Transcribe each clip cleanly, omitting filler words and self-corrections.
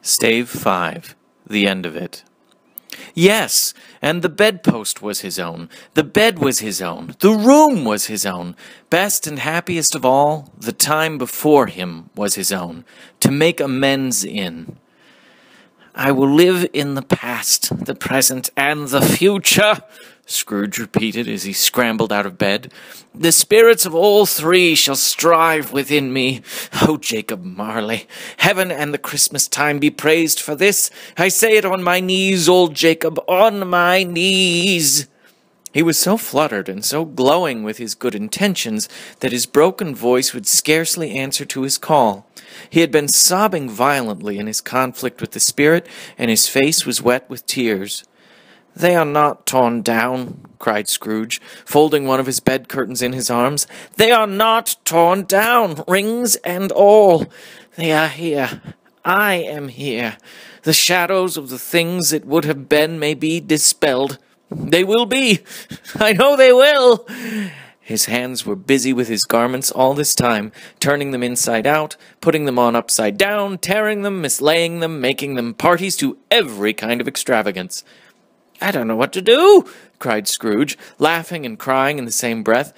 Stave 5. The end of it. Yes, and the bedpost was his own, the bed was his own, the room was his own. Best and happiest of all, the time before him was his own, to make amends in. I will live in the past, the present, and the future, Scrooge repeated as he scrambled out of bed. The spirits of all three shall strive within me. O Jacob Marley, heaven and the Christmas time be praised for this. I say it on my knees, old Jacob, on my knees. He was so fluttered and so glowing with his good intentions that his broken voice would scarcely answer to his call. He had been sobbing violently in his conflict with the spirit, and his face was wet with tears. "They are not torn down," cried Scrooge, folding one of his bed curtains in his arms. "They are not torn down, rings and all. They are here. I am here. The shadows of the things that would have been may be dispelled. They will be. I know they will." His hands were busy with his garments all this time, turning them inside out, putting them on upside down, tearing them, mislaying them, making them parties to every kind of extravagance. "I don't know what to do," cried Scrooge, laughing and crying in the same breath,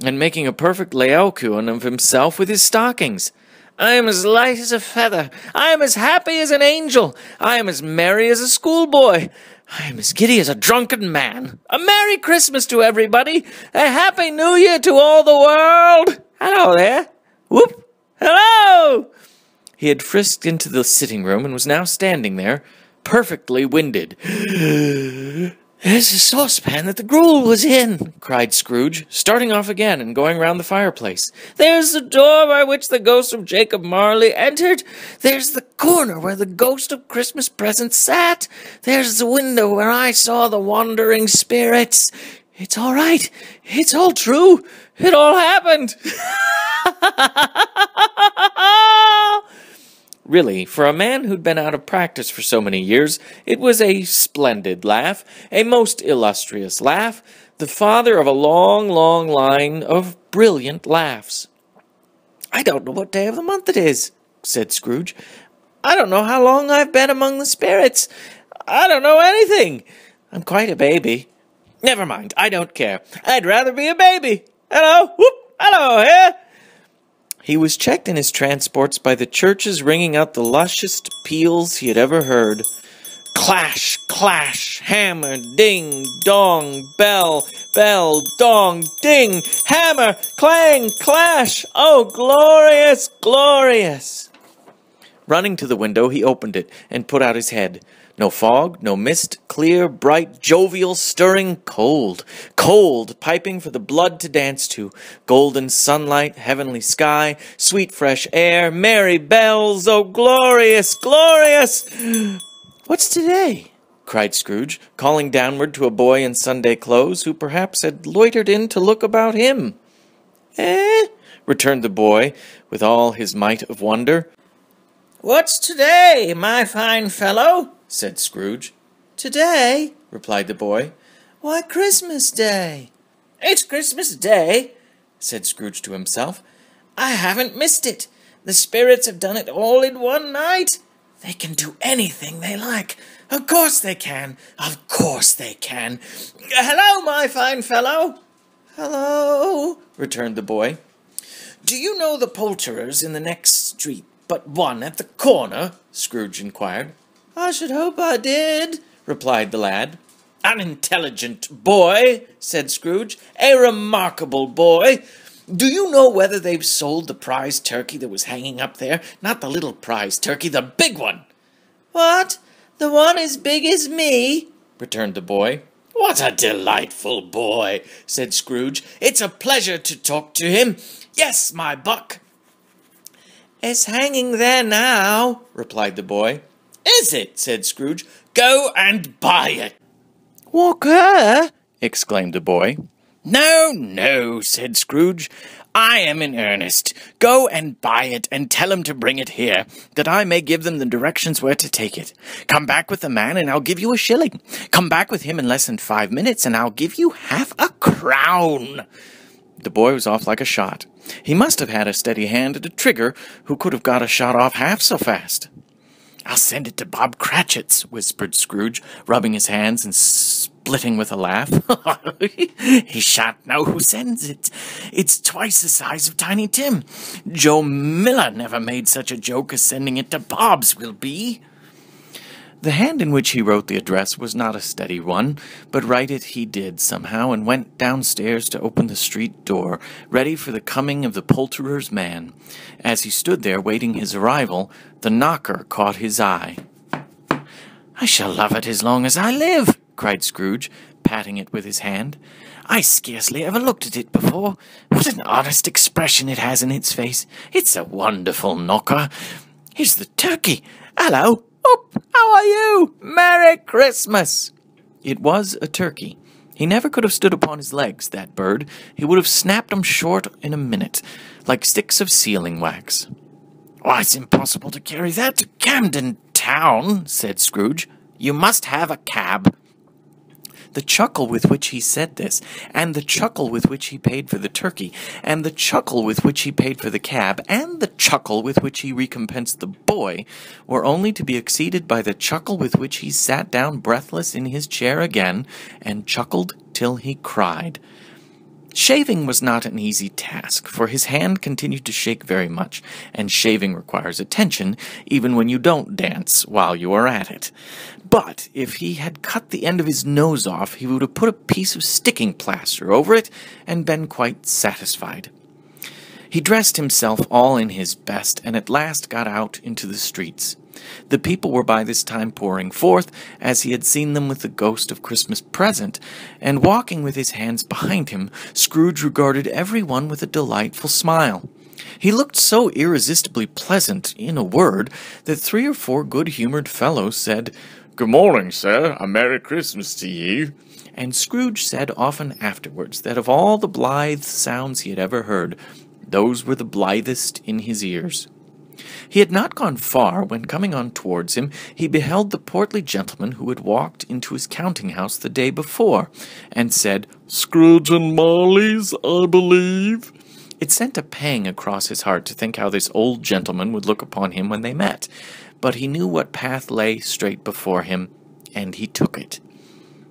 and making a perfect Laocoon of himself with his stockings. "I am as light as a feather. I am as happy as an angel. I am as merry as a schoolboy. I am as giddy as a drunken man. A Merry Christmas to everybody. A Happy New Year to all the world. Hello there. Whoop. Hello." He had frisked into the sitting room and was now standing there, perfectly winded. "There's the saucepan that the gruel was in," cried Scrooge, starting off again and going round the fireplace. "There's the door by which the ghost of Jacob Marley entered. There's the corner where the ghost of Christmas present sat. There's the window where I saw the wandering spirits. It's all right. It's all true. It all happened." Really, for a man who'd been out of practice for so many years, it was a splendid laugh, a most illustrious laugh, the father of a long, long line of brilliant laughs. "I don't know what day of the month it is," said Scrooge. "I don't know how long I've been among the spirits. I don't know anything. I'm quite a baby. Never mind, I don't care. I'd rather be a baby. Hello, whoop, hello, here." He was checked in his transports by the churches ringing out the lushest peals he had ever heard. Clash, clash, hammer, ding, dong, bell, bell, dong, ding, hammer, clang, clash. Oh, glorious, glorious! Running to the window, he opened it and put out his head. No fog, no mist, clear, bright, jovial, stirring, cold. Cold, piping for the blood to dance to. Golden sunlight, heavenly sky, sweet fresh air, merry bells, oh glorious, glorious! "What's today?" cried Scrooge, calling downward to a boy in Sunday clothes, who perhaps had loitered in to look about him. "Eh?" returned the boy, with all his might of wonder. "What's today, my fine fellow?" said Scrooge. "Today?" replied the boy. "Why, Christmas Day." "It's Christmas Day," said Scrooge to himself. "I haven't missed it. The spirits have done it all in one night. They can do anything they like. Of course they can. Of course they can. Hello, my fine fellow." "Hello," returned the boy. "Do you know the poulterers in the next street, but one at the corner?" Scrooge inquired. "I should hope I did," replied the lad. "Unintelligent boy," said Scrooge. "A remarkable boy. Do you know whether they've sold the prize turkey that was hanging up there? Not the little prize turkey, the big one." "What? The one as big as me?" returned the boy. "What a delightful boy," said Scrooge. "It's a pleasure to talk to him. Yes, my buck." "It's hanging there now," replied the boy. "Is it?" said Scrooge. "Go and buy it." "Walker!" exclaimed the boy. "No, no," said Scrooge. "I am in earnest. Go and buy it, and tell him to bring it here, that I may give them the directions where to take it. Come back with the man, and I'll give you a shilling. Come back with him in less than 5 minutes, and I'll give you half a crown." The boy was off like a shot. He must have had a steady hand at a trigger who could have got a shot off half so fast. "I'll send it to Bob Cratchit's," whispered Scrooge, rubbing his hands and splitting with a laugh. "He shan't know who sends it. It's twice the size of Tiny Tim. Joe Miller never made such a joke as sending it to Bob's will be." The hand in which he wrote the address was not a steady one, but write it he did somehow, and went downstairs to open the street door, ready for the coming of the poulterer's man. As he stood there waiting his arrival, the knocker caught his eye. "I shall love it as long as I live," cried Scrooge, patting it with his hand. "I scarcely ever looked at it before. What an honest expression it has in its face. It's a wonderful knocker. Here's the turkey. Hello. Oh, how are you? Merry Christmas!" It was a turkey. He never could have stood upon his legs, that bird. He would have snapped 'em short in a minute, like sticks of sealing wax. "Why, it's impossible to carry that to Camden Town," said Scrooge. "You must have a cab." The chuckle with which he said this, and the chuckle with which he paid for the turkey, and the chuckle with which he paid for the cab, and the chuckle with which he recompensed the boy, were only to be exceeded by the chuckle with which he sat down breathless in his chair again, and chuckled till he cried. Shaving was not an easy task, for his hand continued to shake very much, and shaving requires attention, even when you don't dance while you are at it. But if he had cut the end of his nose off, he would have put a piece of sticking plaster over it, and been quite satisfied. He dressed himself all in his best, and at last got out into the streets. The people were by this time pouring forth, as he had seen them with the ghost of Christmas present, and walking with his hands behind him, Scrooge regarded every one with a delightful smile. He looked so irresistibly pleasant, in a word, that 3 or 4 good-humoured fellows said, "Good morning, sir. A Merry Christmas to you." And Scrooge said often afterwards that of all the blithe sounds he had ever heard, those were the blithest in his ears. He had not gone far when, coming on towards him, he beheld the portly gentleman who had walked into his counting-house the day before, and said, "Scrooge and Marley's, I believe." It sent a pang across his heart to think how this old gentleman would look upon him when they met, but he knew what path lay straight before him, and he took it.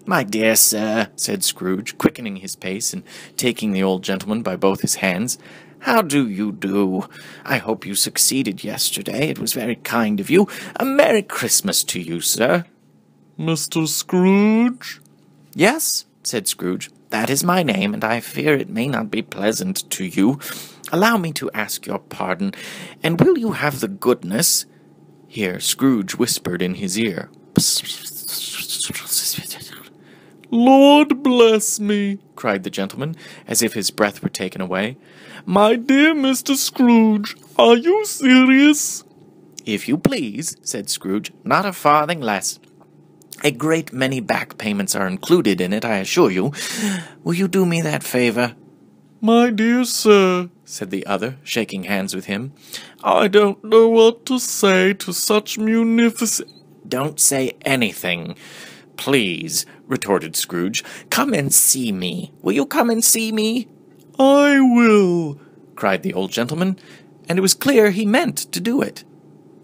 "My dear sir," said Scrooge, quickening his pace and taking the old gentleman by both his hands, "how do you do? I hope you succeeded yesterday. It was very kind of you. A Merry Christmas to you, sir." "Mr. Scrooge?" "Yes," said Scrooge. "That is my name, and I fear it may not be pleasant to you. Allow me to ask your pardon, and will you have the goodness—" Here Scrooge whispered in his ear. "Lord bless me!" cried the gentleman, as if his breath were taken away. "My dear Mr. Scrooge, are you serious?" "If you please," said Scrooge, "not a farthing less. A great many back payments are included in it, I assure you. Will you do me that favor?" "My dear sir," said the other, shaking hands with him, "I don't know what to say to such munificent—" "Don't say anything, please," retorted Scrooge. "Come and see me. Will you come and see me?" "I will," cried the old gentleman, and it was clear he meant to do it.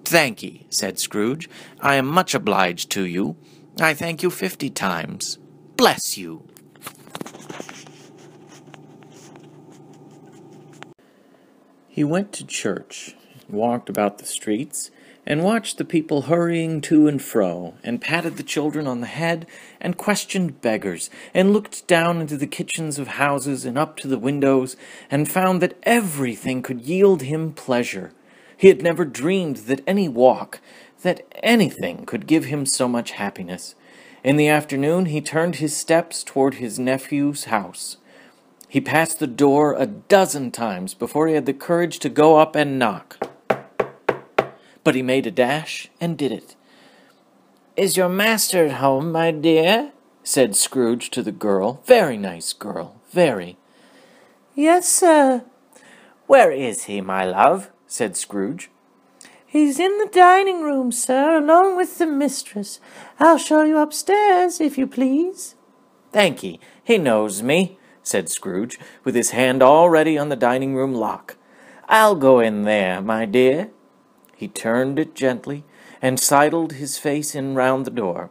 "Thank'ee," said Scrooge. "I am much obliged to you. I thank you 50 times. Bless you." He went to church, walked about the streets, and watched the people hurrying to and fro, and patted the children on the head, and questioned beggars, and looked down into the kitchens of houses and up to the windows, and found that everything could yield him pleasure. He had never dreamed that any walk, that anything could give him so much happiness. In the afternoon he turned his steps toward his nephew's house. He passed the door a dozen times before he had the courage to go up and knock. But he made a dash and did it. "Is your master at home, my dear?" said Scrooge to the girl. Very nice girl, very. "Yes, sir." "Where is he, my love?" said Scrooge. "He's in the dining room, sir, along with the mistress. I'll show you upstairs, if you please." "Thank'ee. He knows me," said Scrooge, with his hand already on the dining room lock. "I'll go in there, my dear." He turned it gently, and sidled his face in round the door.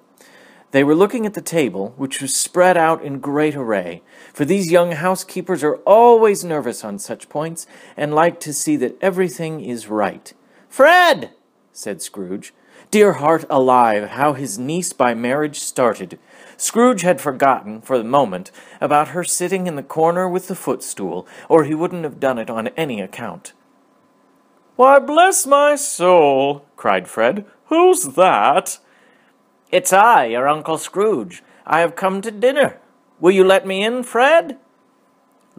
They were looking at the table, which was spread out in great array, for these young housekeepers are always nervous on such points, and like to see that everything is right. "Fred!" said Scrooge. Dear heart alive, how his niece by marriage started! Scrooge had forgotten, for the moment, about her sitting in the corner with the footstool, or he wouldn't have done it on any account. "Why, bless my soul!" cried Fred. "Who's that?" "It's I, your Uncle Scrooge. I have come to dinner. Will you let me in, Fred?"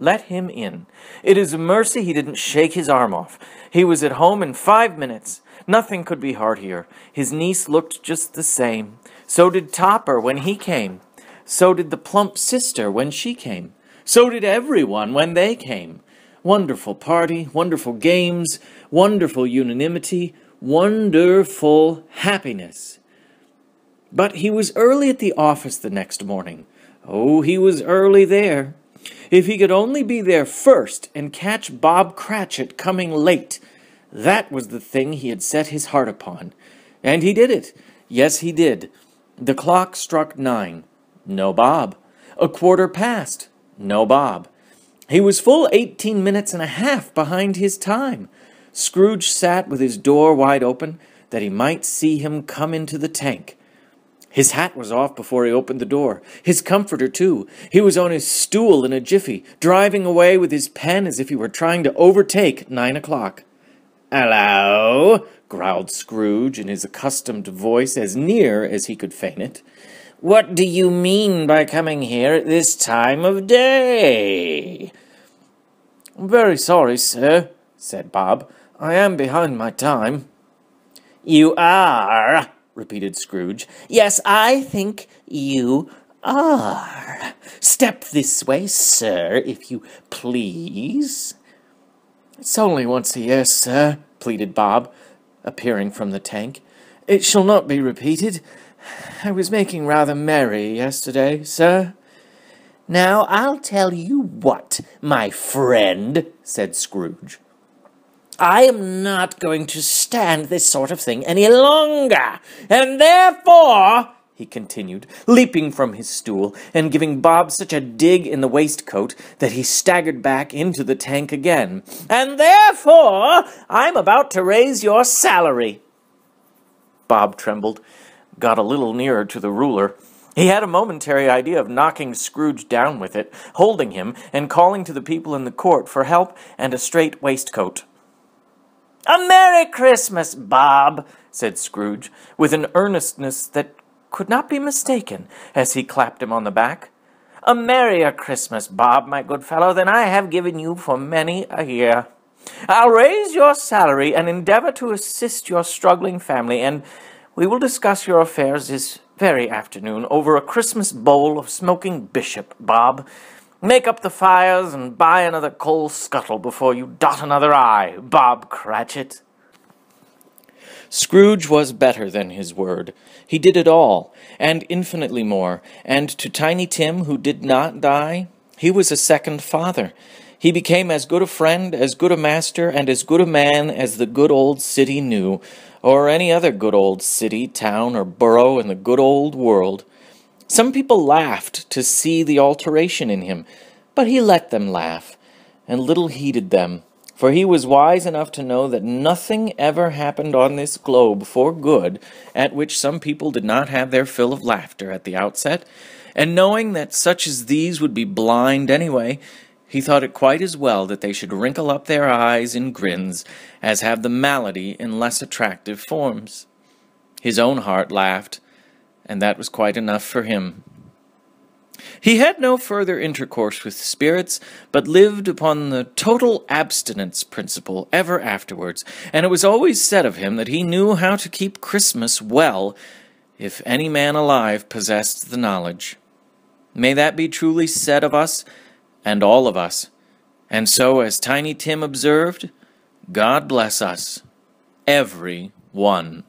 Let him in. It is a mercy he didn't shake his arm off. He was at home in 5 minutes. Nothing could be heartier. His niece looked just the same. So did Topper when he came. So did the plump sister when she came. So did everyone when they came. Wonderful party, wonderful games, wonderful unanimity, wonderful happiness. But he was early at the office the next morning. Oh, he was early there. If he could only be there first and catch Bob Cratchit coming late, that was the thing he had set his heart upon. And he did it. Yes, he did. The clock struck 9. No Bob. 1/4 past. No Bob. He was full 18 minutes and a half behind his time. Scrooge sat with his door wide open, that he might see him come into the tank. His hat was off before he opened the door. His comforter, too. He was on his stool in a jiffy, driving away with his pen as if he were trying to overtake 9 o'clock. "Hello," growled Scrooge in his accustomed voice, as near as he could feign it. "What do you mean by coming here at this time of day?" "I'm very sorry, sir," said Bob. "I am behind my time." "You are," repeated Scrooge. "Yes, I think you are. Step this way, sir, if you please." "It's only once a year, sir," pleaded Bob, appearing from the tank. "It shall not be repeated. I was making rather merry yesterday, sir." "Now, I'll tell you what, my friend," said Scrooge. "I am not going to stand this sort of thing any longer, and therefore," he continued, leaping from his stool and giving Bob such a dig in the waistcoat that he staggered back into the tank again, "and therefore I'm about to raise your salary." Bob trembled, got a little nearer to the ruler. He had a momentary idea of knocking Scrooge down with it, holding him, and calling to the people in the court for help and a straight waistcoat. "A Merry Christmas, Bob," said Scrooge, with an earnestness that could not be mistaken, as he clapped him on the back. "A merrier Christmas, Bob, my good fellow, than I have given you for many a year. I'll raise your salary and endeavor to assist your struggling family, and we will discuss your affairs this very afternoon over a Christmas bowl of smoking bishop, Bob. Make up the fires and buy another coal scuttle before you dot another I, Bob Cratchit." Scrooge was better than his word. He did it all, and infinitely more, and to Tiny Tim, who did not die, he was a second father. He became as good a friend, as good a master, and as good a man as the good old city knew, or any other good old city, town, or borough in the good old world. Some people laughed to see the alteration in him, but he let them laugh, and little heeded them, for he was wise enough to know that nothing ever happened on this globe for good at which some people did not have their fill of laughter at the outset, and knowing that such as these would be blind anyway, he thought it quite as well that they should wrinkle up their eyes in grins as have the malady in less attractive forms. His own heart laughed, and that was quite enough for him. He had no further intercourse with spirits, but lived upon the total abstinence principle ever afterwards, and it was always said of him that he knew how to keep Christmas well, if any man alive possessed the knowledge. May that be truly said of us, and all of us. And so, as Tiny Tim observed, God bless us, every one.